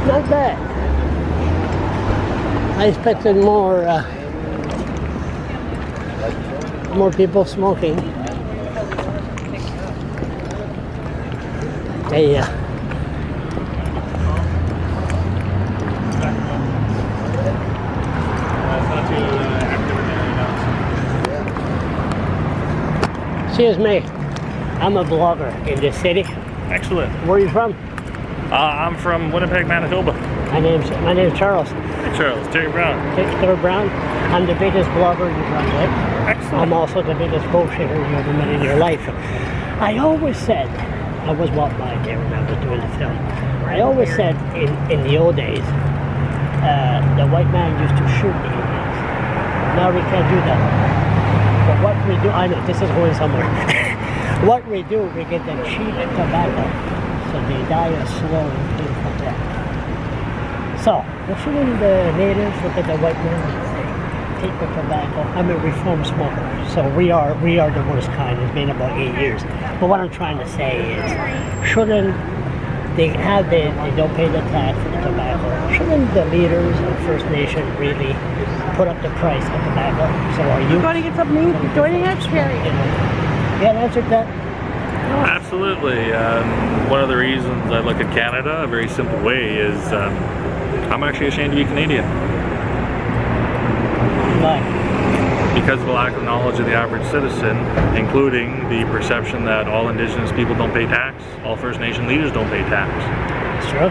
Not bad. I expected more people smoking. Hey, excuse me. I'm a blogger in this city. Excellent. Where are you from? I'm from Winnipeg, Manitoba. My name's Charles. Hey Charles, Terry Brown. Terry Brown. I'm the biggest blogger in Brunswick. Excellent. I'm also the biggest bullshitter you ever met in your life. I always said, I was walked by there when I was doing the film. I always said in the old days, the white man used to shoot the Indians. Now we can't do that. But what we do, I know this is going somewhere. What we do, we get them cheap tobacco, so they die a slow and painful death. So, shouldn't the natives look at the white man and say, take the tobacco? I'm a reformed smoker, so we are the worst kind. It's been about 8 years. But what I'm trying to say is, shouldn't they don't pay the tax for the tobacco? Shouldn't the leaders of First Nation really put up the price of tobacco? So are you going to get something joining us? Yeah, answered that. Absolutely. One of the reasons I look at Canada, a very simple way, is I'm actually ashamed to be Canadian. Why? Because of the lack of knowledge of the average citizen, including the perception that all Indigenous people don't pay tax, all First Nation leaders don't pay tax. It's true.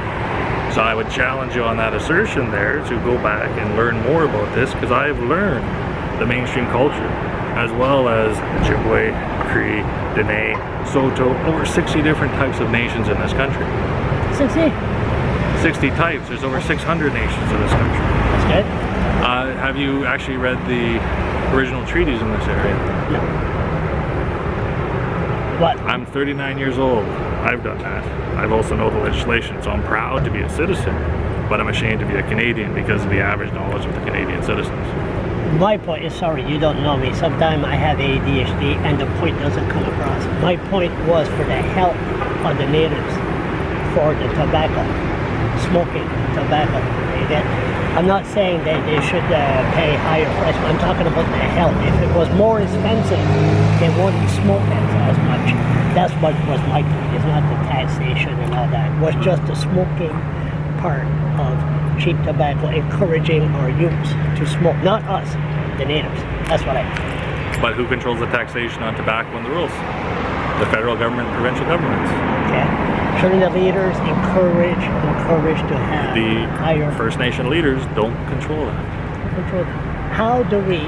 So I would challenge you on that assertion there to go back and learn more about this, because I've learned the mainstream culture, as well as Ojibwe, Cree, Dene, Saulteaux, over 60 different types of nations in this country. 60? 60 types. There's over 600 nations in this country. That's good. Have you actually read the original treaties in this area? No. What? I'm 39 years old. I've done that. I've also know the legislation, so I'm proud to be a citizen, but I'm ashamed to be a Canadian because of the average knowledge of the Canadian citizens. My point is, sorry, you don't know me. Sometimes I have ADHD and the point doesn't come across. My point was for the help of the natives for the tobacco, smoking tobacco. I'm not saying that they should pay higher price, but I'm talking about the help. If it was more expensive, they wouldn't smoke as much. That's what was my point. It's not the taxation and all that. It was just the smoking part of cheap tobacco, encouraging our youths to smoke. Not us, the natives. That's what I mean. But who controls the taxation on tobacco and the rules? The federal government and provincial governments. Okay. Shouldn't the leaders encourage to have the higher First Nation leaders don't control that. How do we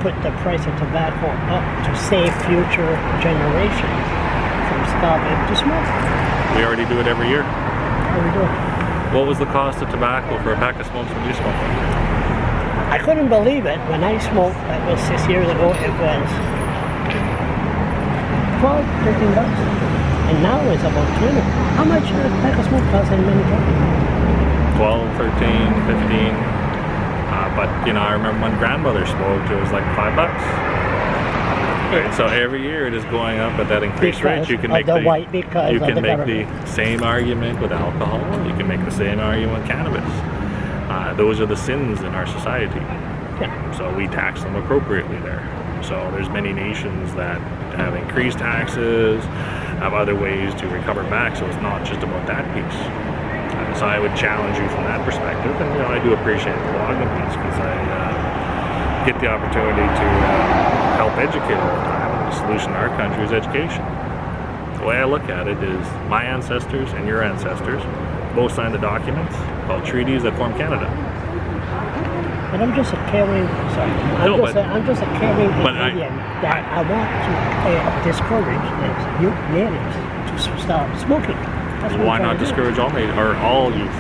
put the price of tobacco up to save future generations from stopping to smoke? We already do it every year. How do we do it? What was the cost of tobacco for a pack of smokes when you smoked? I couldn't believe it. When I smoked, that was 6 years ago, it was $12, $13. And now it's about 20. How much does a pack of smoke cost in Manitoba? 12, 13, 15. But you know, I remember when grandmother smoked, it was like $5. Right, so every year it is going up at that increased rate. You can make the same argument with alcohol. You can make the same argument with cannabis. Those are the sins in our society. Yeah. So we tax them appropriately there. So there's many nations that have increased taxes, have other ways to recover back. So it's not just about that piece. So I would challenge you from that perspective. And you know, I do appreciate the blogging piece because I get the opportunity to help educate all the time. And the solution in our country is education. The way I look at it is my ancestors and your ancestors both signed the documents called treaties that form Canada. But I'm just a caring, I'm just a caring Canadian that I want to discourage the natives to stop smoking. That's why not discourage all youth?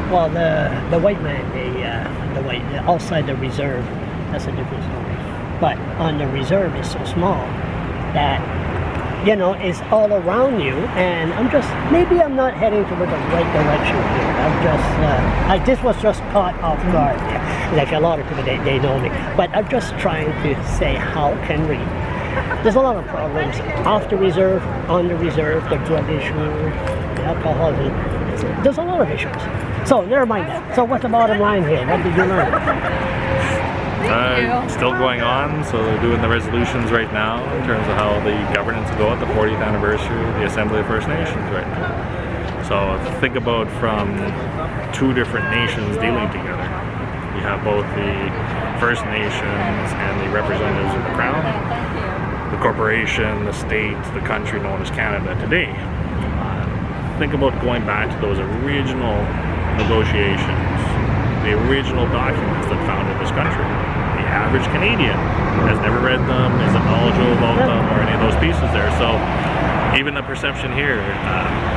Well, the white man, the outside the reserve, that's a different story. But on the reserve is so small that, you know, it's all around you, and maybe I'm not heading toward the right direction here. This was just caught off guard. Yeah. Like a lot of people, they know me. But I'm just trying to say, how can we There's a lot of problems off the reserve, on the reserve, the drug issue, the alcohol. There's a lot of issues. So never mind that. So what's the bottom line here? What did you learn? Still going on, so they're doing the resolutions right now in terms of how the governance will go at the 40th anniversary of the Assembly of First Nations right now. So think about from two different nations dealing together. You have both the First Nations and the representatives of the Crown, the corporation, the state, the country known as Canada today. Think about going back to those original negotiations, the original documents that founded this country. The average Canadian has never read them, isn't knowledgeable about them, or any of those pieces there. So even the perception here,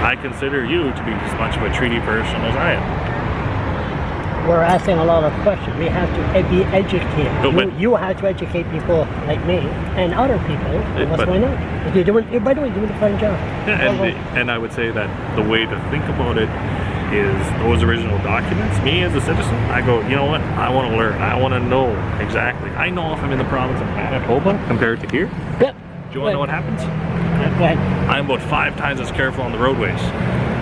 I consider you to be as much of a treaty person as I am. We're asking a lot of questions. We have to be educated. No, you have to educate people like me and other people on what's going on. You're doing, by the way, you're doing a fine job. Yeah, and I would say that the way to think about it is those original documents. Me as a citizen, I go, you know what? I want to learn. I want to know exactly. I know if I'm in the province of Manitoba compared to here. Yep. Do you want to know what happens? Go ahead. I'm about 5 times as careful on the roadways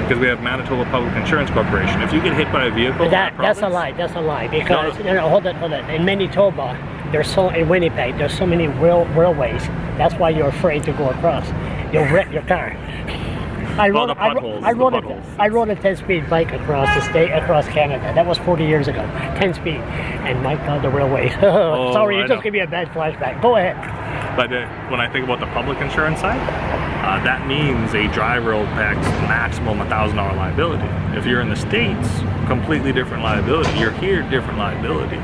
because we have Manitoba Public Insurance Corporation. If you get hit by a vehicle, that's a lie. That's a lie. Because no, hold on. In Manitoba, in Winnipeg, there's so many railways. That's why you're afraid to go across. You'll wreck your car. I rode a 10-speed bike across the state, across Canada. That was 40 years ago. 10-speed, and my God, the railways. Sorry, you just gave me a bad flashback. Go ahead. But when I think about the public insurance side, that means a driver will pay maximum $1,000 liability. If you're in the States, completely different liability. You're here, different liability.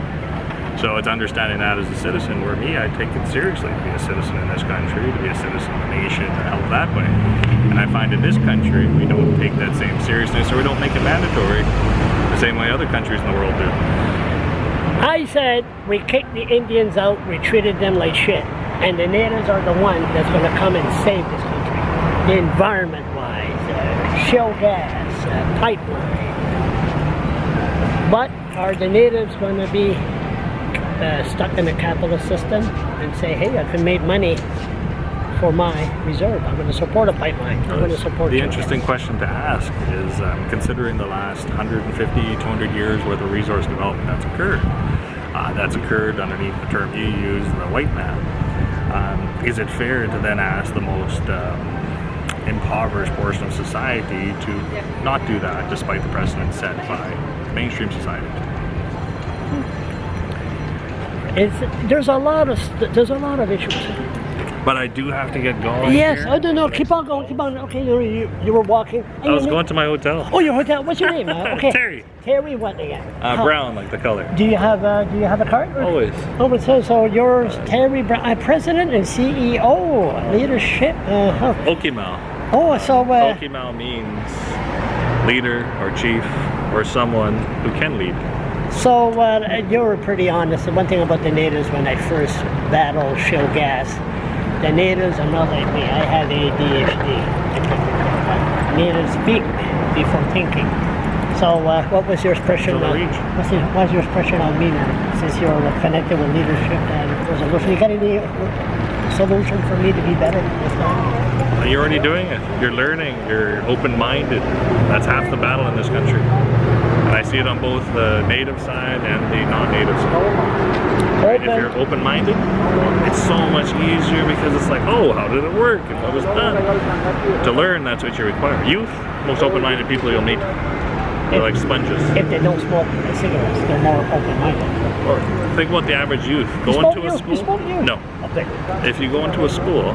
So it's understanding that as a citizen, where me, I take it seriously to be a citizen in this country, to be a citizen of the nation, and help that way. And I find in this country, we don't take that same seriousness, or we don't make it mandatory the same way other countries in the world do. I said we kicked the Indians out, we treated them like shit. And the natives are the one that's going to come and save this country. The environment-wise, shale gas, pipeline. But are the natives going to be stuck in the capitalist system and say, hey, I can make money for my reserve. I'm going to support a pipeline. I'm going to support the interesting question to ask is considering the last 150, 200 years worth of resource development that's occurred underneath the term you use, the white man. Is it fair to then ask the most impoverished portion of society to not do that despite the precedent set by mainstream society? There's a lot of issues. But I do have to get going. Yes, here. I don't know. Keep on going. Keep on. Okay, you were walking. I was going to my hotel. Oh, your hotel. What's your name? Okay. Terry. Terry, what again? Brown, like the color. Do you have a card? Always. Oh, it says so. You're Terry Brown, President and CEO, leadership. OKIMAW. Oh, so. OKIMAW means leader or chief or someone who can lead. So you were pretty honest. And one thing about the natives, when I first battled shale gas, the natives are not like me. I have ADHD. Natives speak before thinking. So what was your expression on what's your expression on me now? Since you're connected with leadership and resolution, you got any solution for me to be better this time? You're already doing it. You're learning. You're open-minded. That's half the battle in this country. And I see it on both the native side and the non-native side. Right? If you're open-minded, it's so much easier because it's like, oh, how did it work and what was done? To learn, that's what you require. Youth, most open-minded people you'll meet. They're like sponges. If they don't smoke cigarettes, they're more open-minded. Or think about the average youth. Go into a school. You smoke you? No. Okay. If you go into a school,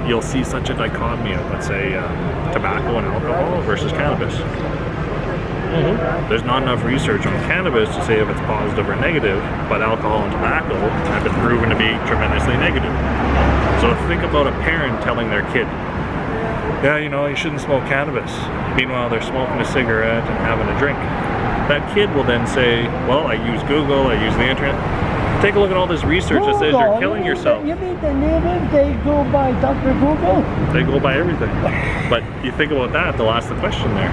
you'll see such a dichotomy of, let's say, tobacco and alcohol versus cannabis. Mm-hmm. There's not enough research on cannabis to say if it's positive or negative, but alcohol and tobacco have been proven to be tremendously negative. So think about a parent telling their kid, yeah, you know, you shouldn't smoke cannabis. Meanwhile, they're smoking a cigarette and having a drink. That kid will then say, well, I use Google, I use the internet. Take a look at all this research that says you're killing yourself. You mean the natives, they go by Dr. Google? They go by everything. But you think about that, they'll ask the question there.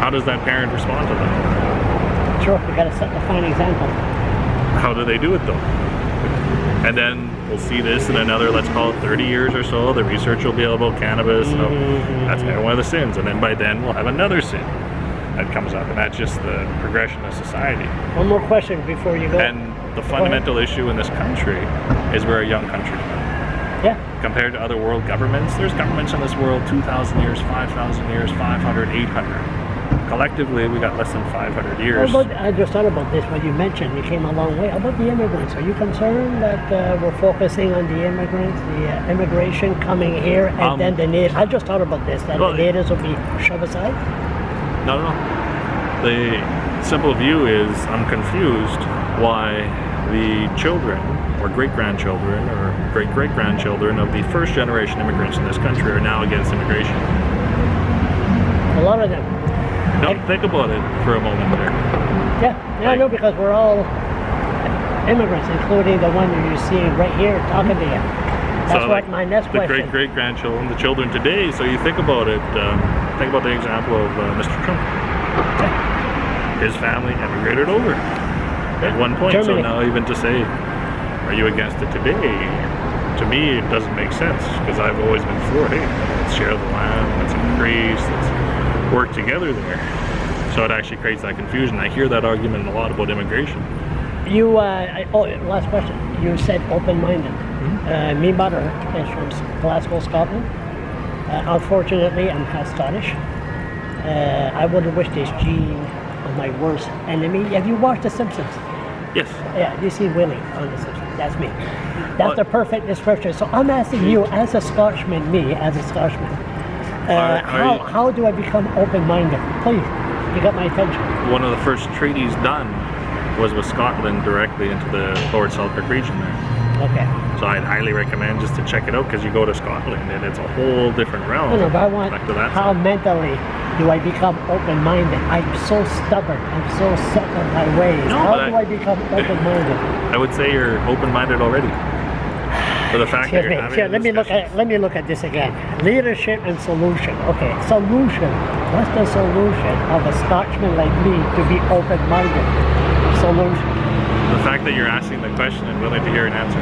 How does that parent respond to that? Sure, we got to set the fine example. How do they do it though? And then we'll see this in another, let's call it 30 years or so. The research will be about cannabis. So that's kind of one of the sins. And then by then we'll have another sin that comes up. And that's just the progression of society. One more question before you go. And the fundamental issue in this country is we're a young country. Yeah. Compared to other world governments, there's governments in this world 2,000 years, 5,000 years, 500, 800. Collectively, we got less than 500 years. I just thought about this when you mentioned you came a long way. How about the immigrants? Are you concerned that we're focusing on the immigrants, the immigration coming here, and then the natives? I just thought about this, that the natives will be shoved aside? No. The simple view is I'm confused why the children or great-grandchildren or great-great-grandchildren of the first generation immigrants in this country are now against immigration. A lot of them. Don't think about it for a moment there. Yeah, I know, because we're all immigrants, including the one that you're seeing right here talking to you. That's what my next question. The great-great-grandchildren, the children today, so you think about it, think about the example of Mr. Trump. His family emigrated over at one point, Germany. So now even to say, are you against it today? To me, it doesn't make sense, because I've always been for, hey, let's share the land, let's increase, let's work together there. So it actually creates that confusion. I hear that argument a lot about immigration. You, last question. You said open-minded. Me mother is from Glasgow, Scotland. Unfortunately, I'm half Scottish. I wouldn't wish this gene on my worst enemy. Have you watched The Simpsons? Yes. Yeah, you see Willie on The Simpsons. That's me. That's the perfect description. So I'm asking you, as a Scotsman, how do I become open-minded? Please, you got my attention. One of the first treaties done was with Scotland directly into the Lower Selkirk region there. Okay. So I'd highly recommend just to check it out, because you go to Scotland and it's a whole different realm. No, but I want, how mentally do I become open-minded? I'm so stubborn. I'm so set in my ways. How do I become open-minded? I would say you're open-minded already. So the fact that you're having let me look at this again. Leadership and solution. Okay, solution. What's the solution of a Scotsman like me to be open-minded? Solution. The fact that you're asking the question and willing to hear an answer.